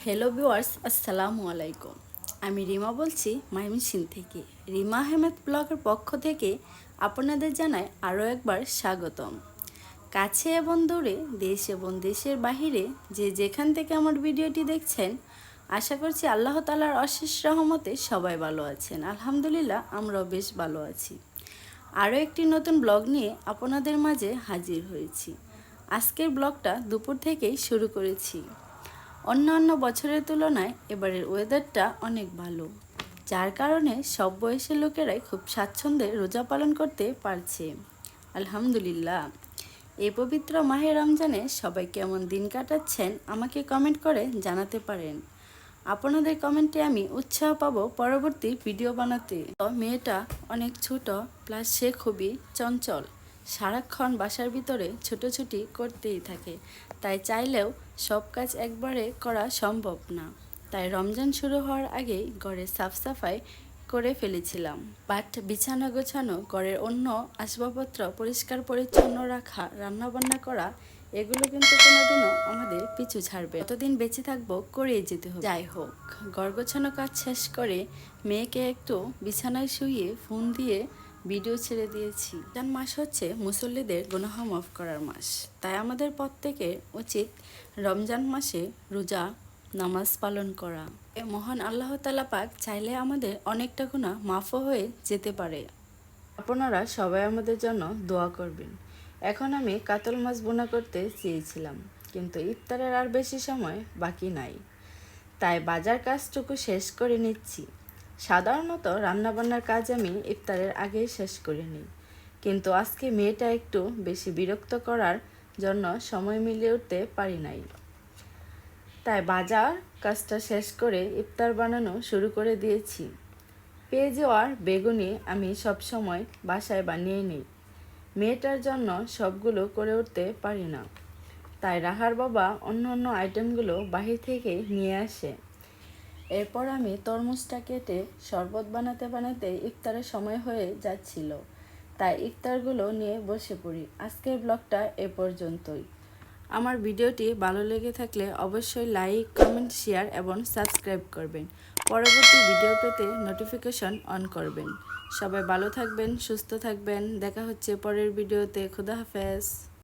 Hello viewers, আসসালামু আলাইকুম। আমি রিমা বলছি ময়মনসিংহ থেকে। রিমা আহমেদ ব্লগের পক্ষ থেকে আপনাদের জানাই আরও একবার স্বাগতম। কাছে এবং দূরে, দেশ এবং দেশের বাহিরে যে যেখান থেকে আমার ভিডিওটি দেখছেন, আশা করছি আল্লাহ তাআলার অশেষ রহমতে সবাই ভালো আছেন। আলহামদুলিল্লাহ, আমরাও বেশ ভালো আছি। আরও একটি নতুন ব্লগ নিয়ে আপনাদের মাঝে হাজির হয়েছি। আজকের ব্লগটা দুপুর থেকেই শুরু করেছি। অন্যান্য বছরের তুলনায় এবারের ওয়েদারটা অনেক ভালো, যার কারণে সব বয়সের লোকেরাই খুব স্বাচ্ছন্দ্যে রোজা পালন করতে পারছে। আলহামদুলিল্লাহ। এই পবিত্র মাহে রমজানে সবাই কেমন দিন কাটাচ্ছেন আমাকে কমেন্ট করে জানাতে পারেন। আপনাদের কমেন্টে আমি উৎসাহ পাবো পরবর্তী ভিডিও বানাতে। মেয়েটা অনেক ছোট, প্লাস সে খুবই চঞ্চল। সারাক্ষণ বাসার ভিতরে ছুটোছুটি করতেই থাকে, তাই চাইলেও সব কাজ একবারে করা সম্ভব না। তাই রমজান শুরু হওয়ার আগেই ঘরে সাফ সাফাই করে ফেলেছিলাম। বাট বিছানা গোছানো, ঘরের অন্য আসবাবপত্র পরিষ্কার পরিচ্ছন্ন রাখা, রান্নাবান্না করা, এগুলো কিন্তু কোনোদিনও আমাদের পিছু ছাড়বে। যতদিন বেঁচে থাকবো করেই যেতে হবে। যাই হোক, ঘর গোছানো কাজ শেষ করে মেয়েকে একটু বিছানায় শুইয়ে ফোন দিয়ে ভিডিও ছেড়ে দিয়েছি। রমজান মাস হচ্ছে মুসল্লিদের গুনাহ মাফ করার মাস। তাই আমাদের প্রত্যেকের উচিত রমজান মাসে রোজা নামাজ পালন করা। এ মহান আল্লাহ তাআলা পাক চাইলে আমাদের অনেকটা গুনাহ মাফও হয়ে যেতে পারে। আপনারা সবাই আমাদের জন্য দোয়া করবেন। এখন আমি কাতল মাছ বোনা করতে চেয়েছিলাম, কিন্তু ইফতারের আর বেশি সময় বাকি নাই, তাই বাজার কাজটুকু শেষ করে নিচ্ছি। সাধারণত রান্নাবান্নার কাজ আমি ইফতারের আগেই শেষ করে নিই, কিন্তু আজকে মেয়েটা একটু বেশি বিরক্ত করার জন্য সময় মিলিয়ে উঠতে পারি নাই। তাই বাজার কাজটা শেষ করে ইফতার বানানো শুরু করে দিয়েছি। পেঁয়াজ আর বেগুনি আমি সবসময় বাসায় বানিয়ে নিই। মেয়েটার জন্য সবগুলো করে উঠতে পারি না, তাই রাহার বাবা অন্য অন্য আইটেমগুলো বাহির থেকে নিয়ে আসে। এরপর আমি তরমুজটা কেটে শরবত বানাতে বানাতে ইফতারের সময় হয়ে যাচ্ছিল, তাই ইফতারগুলো নিয়ে বসে পড়ি। আজকের ব্লগটা এ পর্যন্তই। আমার ভিডিওটি ভালো লেগে থাকলে অবশ্যই লাইক, কমেন্ট, শেয়ার এবং সাবস্ক্রাইব করবেন। পরবর্তী ভিডিও পেতে নোটিফিকেশন অন করবেন। সবাই ভালো থাকবেন, সুস্থ থাকবেন। দেখা হচ্ছে পরের ভিডিওতে। খোদা হাফেজ।